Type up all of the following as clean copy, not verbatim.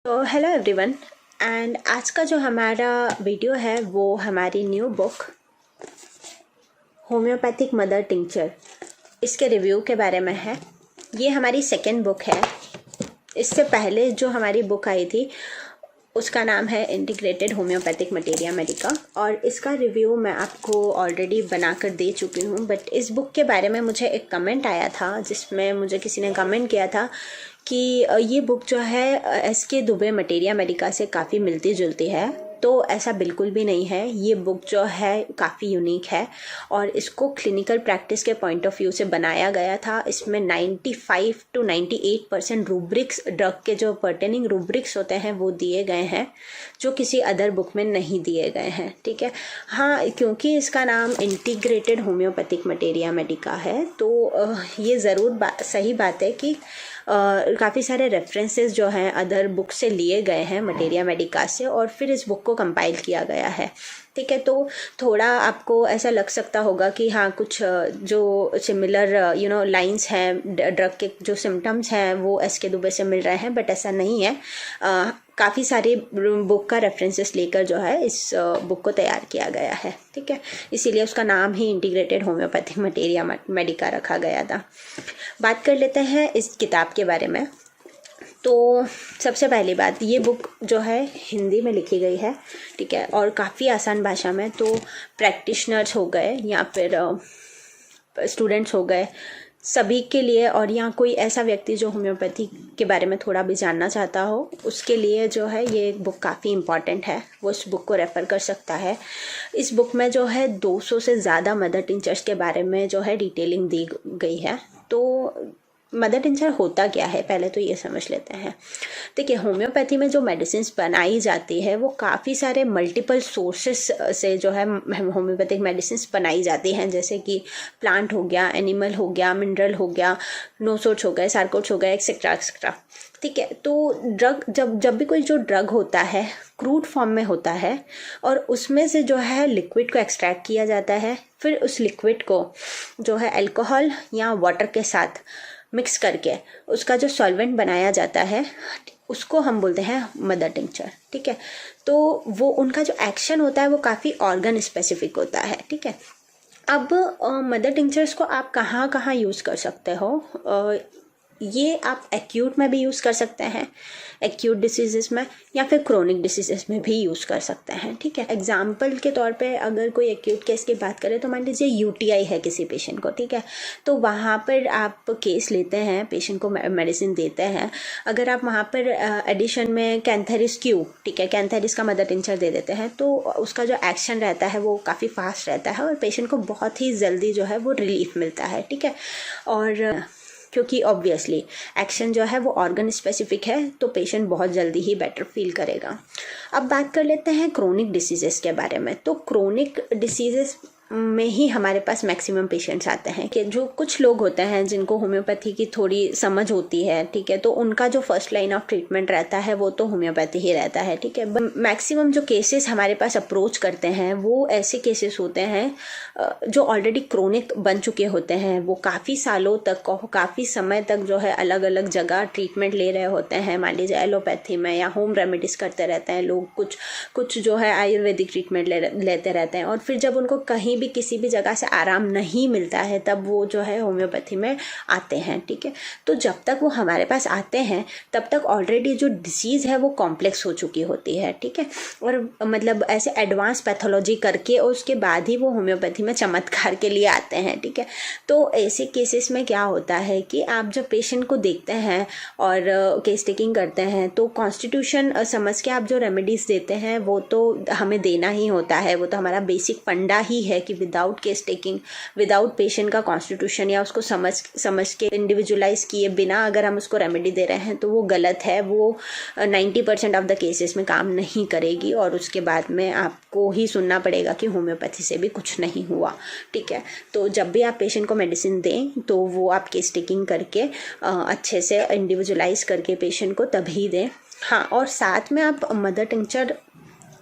तो hello everyone and आज का जो हमारा वीडियो है वो हमारी new book homeopathic mother tincture इसके रिव्यू के बारे में है। ये हमारी सेकेंड बुक है। इससे पहले जो हमारी बुक आई थी उसका नाम है इंटीग्रेटेड होम्योपैथिक मटेरिया मेडिका और इसका रिव्यू मैं आपको ऑलरेडी बनाकर दे चुकी हूँ। बट इस बुक के बारे में मुझे एक कमेंट आया था जिसमें मुझे किसी ने कमेंट किया था कि ये बुक जो है एस.के. दुबे मटेरिया मेडिका से काफ़ी मिलती जुलती है। तो ऐसा बिल्कुल भी नहीं है। ये बुक जो है काफ़ी यूनिक है और इसको क्लिनिकल प्रैक्टिस के पॉइंट ऑफ व्यू से बनाया गया था। इसमें 95 to 98% रूब्रिक्स, ड्रग के जो पर्टेनिंग रूब्रिक्स होते हैं वो दिए गए हैं जो किसी अदर बुक में नहीं दिए गए हैं। ठीक है, हाँ, क्योंकि इसका नाम इंटीग्रेटेड होम्योपैथिक मटेरिया मेडिका है तो ये ज़रूर सही बात है कि काफ़ी सारे रेफरेंसेस जो हैं अदर बुक से लिए गए हैं मटेरिया मेडिका से और फिर इस बुक को कंपाइल किया गया है। ठीक है, तो थोड़ा आपको ऐसा लग सकता होगा कि हाँ कुछ जो सिमिलर लाइंस हैं, ड्रग के जो सिम्टम्स हैं वो एस.के. दुबे से मिल रहे हैं, बट ऐसा नहीं है। काफ़ी सारे बुक का रेफरेंसेस लेकर जो है इस बुक को तैयार किया गया है। ठीक है, इसीलिए उसका नाम ही इंटीग्रेटेड होम्योपैथिक मटेरिया मेडिका रखा गया था। बात कर लेते हैं इस किताब के बारे में। तो सबसे पहली बात, ये बुक जो है हिंदी में लिखी गई है। ठीक है, और काफ़ी आसान भाषा में। तो प्रैक्टिशनर्स हो गए या फिर स्टूडेंट्स हो गए, सभी के लिए, और या कोई ऐसा व्यक्ति जो होम्योपैथी के बारे में थोड़ा भी जानना चाहता हो उसके लिए जो है ये बुक काफ़ी इम्पॉर्टेंट है। वो इस बुक को रेफ़र कर सकता है। इस बुक में जो है 200 से ज़्यादा मदर टिंचर्स के बारे में जो है डिटेलिंग दी गई है। तो मदर टिंचर होता क्या है पहले तो ये समझ लेते हैं। देखिए, होम्योपैथी में जो मेडिसिन बनाई जाती है वो काफ़ी सारे मल्टीपल सोर्सेस से जो है होम्योपैथिक मेडिसिन बनाई जाती हैं, जैसे कि प्लांट हो गया, एनिमल हो गया, मिनरल हो गया, नोसोट्स हो गए, सार्कोट्स हो गए, एक्सेट्रा एक्सेट्रा। ठीक है, तो ड्रग जब भी कोई जो ड्रग होता है क्रूड फॉर्म में होता है और उसमें से जो है लिक्विड को एक्सट्रैक्ट किया जाता है। फिर उस लिक्विड को जो है अल्कोहल या वाटर के साथ मिक्स करके उसका जो सॉल्वेंट बनाया जाता है उसको हम बोलते हैं मदर टिंचर। ठीक है, तो वो उनका जो एक्शन होता है वो काफ़ी ऑर्गन स्पेसिफिक होता है। ठीक है, अब मदर टिंचर्स को आप कहाँ कहाँ यूज़ कर सकते हो? ये आप एक्यूट में भी यूज़ कर सकते हैं, एक्यूट डिसीज़ेस में, या फिर क्रोनिक डिसीज़ेस में भी यूज़ कर सकते हैं। ठीक है, एग्जाम्पल के तौर पे अगर कोई एक्यूट केस की बात करें तो मान लीजिए यूटीआई है किसी पेशेंट को। ठीक है, तो वहाँ पर आप केस लेते हैं, पेशेंट को मेडिसिन देते हैं। अगर आप वहाँ पर एडिशन में कैंथेरिस क्यू, ठीक है, कैंथेरिस का मदर टिंचर दे देते हैं तो उसका जो एक्शन रहता है वो काफ़ी फास्ट रहता है और पेशेंट को बहुत ही जल्दी जो है वो रिलीफ मिलता है। ठीक है, और क्योंकि ऑब्वियसली एक्शन जो है वो ऑर्गन स्पेसिफिक है तो पेशेंट बहुत जल्दी ही बेटर फील करेगा। अब बात कर लेते हैं क्रोनिक डिसीजेस के बारे में। तो क्रोनिक डिसीजेस में ही हमारे पास मैक्सिमम पेशेंट्स आते हैं कि जो कुछ लोग होते हैं जिनको होम्योपैथी की थोड़ी समझ होती है। ठीक है, तो उनका जो फर्स्ट लाइन ऑफ ट्रीटमेंट रहता है वो तो होम्योपैथी ही रहता है। ठीक है, मैक्सिमम जो केसेस हमारे पास अप्रोच करते हैं वो ऐसे केसेस होते हैं जो ऑलरेडी क्रोनिक बन चुके होते हैं। वो काफ़ी सालों तक, काफ़ी समय तक जो है अलग अलग जगह ट्रीटमेंट ले रहे होते हैं। मान लीजिए एलोपैथी में या होम रेमेडीज़ करते रहते हैं लोग, कुछ जो है आयुर्वेदिक ट्रीटमेंट लेते रहते हैं और फिर जब उनको कहीं भी किसी भी जगह से आराम नहीं मिलता है तब वो जो है होम्योपैथी में आते हैं। ठीक है, तो जब तक वो हमारे पास आते हैं तब तक ऑलरेडी जो डिसीज़ है वो कॉम्प्लेक्स हो चुकी होती है। ठीक है, और मतलब ऐसे एडवांस पैथोलॉजी करके और उसके बाद ही वो होम्योपैथी में चमत्कार के लिए आते हैं। ठीक है, तो ऐसे केसेस में क्या होता है कि आप जब पेशेंट को देखते हैं और केस टेकिंग करते हैं तो कॉन्स्टिट्यूशन समझ के आप जो रेमेडीज़ देते हैं वो तो हमें देना ही होता है। वो तो हमारा बेसिक फंडा ही है कि without case taking, without patient का कॉन्स्टिट्यूशन या उसको समझ के इंडिविजुअलाइज किए बिना अगर हम उसको रेमेडी दे रहे हैं तो वो गलत है। वो 90% ऑफ द केसेस में काम नहीं करेगी और उसके बाद में आपको ही सुनना पड़ेगा कि होम्योपैथी से भी कुछ नहीं हुआ। ठीक है, तो जब भी आप पेशेंट को मेडिसिन दें तो वो आप केस टेकिंग करके अच्छे से इंडिविजुअलाइज करके पेशेंट को तभी दें। हाँ, और साथ में आप मदर टिंचर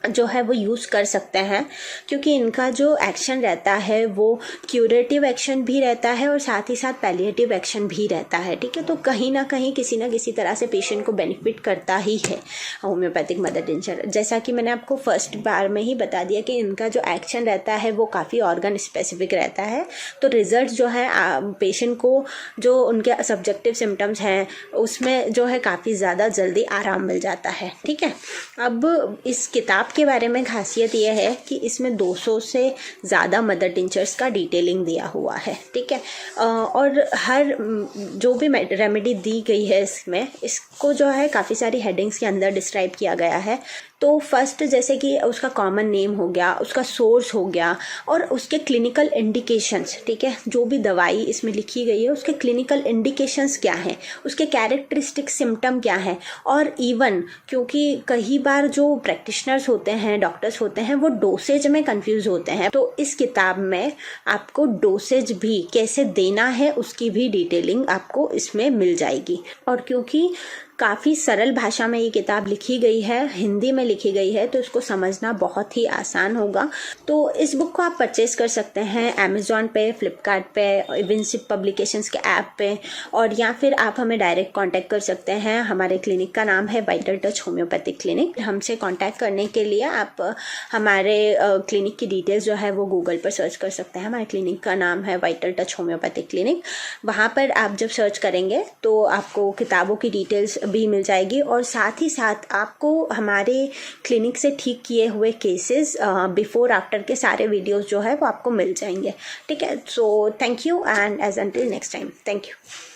जो है वो यूज़ कर सकते हैं, क्योंकि इनका जो एक्शन रहता है वो क्यूरेटिव एक्शन भी रहता है और साथ ही साथ पैलिएटिव एक्शन भी रहता है। ठीक है, तो कहीं ना कहीं किसी ना किसी तरह से पेशेंट को बेनिफिट करता ही है होम्योपैथिक मदर टिंचर। जैसा कि मैंने आपको फर्स्ट बार में ही बता दिया कि इनका जो एक्शन रहता है वो काफ़ी ऑर्गन स्पेसिफिक रहता है, तो रिजल्ट जो है पेशेंट को जो उनके सब्जेक्टिव सिम्टम्स हैं उसमें जो है काफ़ी ज़्यादा जल्दी आराम मिल जाता है। ठीक है, अब इस किताब के बारे में खासियत यह है कि इसमें 200 से ज़्यादा मदर टिंचर्स का डिटेलिंग दिया हुआ है। ठीक है, और हर जो भी रेमेडी दी गई है इसमें, इसको जो है काफ़ी सारी हेडिंग्स के अंदर डिस्क्राइब किया गया है। तो फर्स्ट जैसे कि उसका कॉमन नेम हो गया, उसका सोर्स हो गया और उसके क्लिनिकल इंडिकेशंस। ठीक है, जो भी दवाई इसमें लिखी गई है उसके क्लिनिकल इंडिकेशंस क्या हैं, उसके कैरेक्टरिस्टिक सिम्टम क्या हैं, और इवन क्योंकि कई बार जो प्रैक्टिशनर्स होते हैं, डॉक्टर्स होते हैं, वो डोसेज में कंफ्यूज होते हैं, तो इस किताब में आपको डोसेज भी कैसे देना है उसकी भी डिटेलिंग आपको इसमें मिल जाएगी। और क्योंकि काफ़ी सरल भाषा में ये किताब लिखी गई है, हिंदी में लिखी गई है, तो इसको समझना बहुत ही आसान होगा। तो इस बुक को आप परचेज कर सकते हैं अमेज़ॉन पे, फ्लिपकार्ट पे, विंसिप पब्लिकेशंस के ऐप पे, और या फिर आप हमें डायरेक्ट कांटेक्ट कर सकते हैं। हमारे क्लिनिक का नाम है वाइटल टच होम्योपैथिक क्लिनिक। हमसे कांटेक्ट करने के लिए आप हमारे क्लिनिक की डिटेल्स जो है वो गूगल पर सर्च कर सकते हैं। हमारे क्लिनिक का नाम है वाइटल टच होम्योपैथिक क्लिनिक। वहाँ पर आप जब सर्च करेंगे तो आपको किताबों की डिटेल्स भी मिल जाएगी, और साथ ही साथ आपको हमारे क्लिनिक से ठीक किए हुए केसेस बिफोर आफ्टर के सारे वीडियोस जो है वो आपको मिल जाएंगे। ठीक है, so thank you and as until next time, thank you.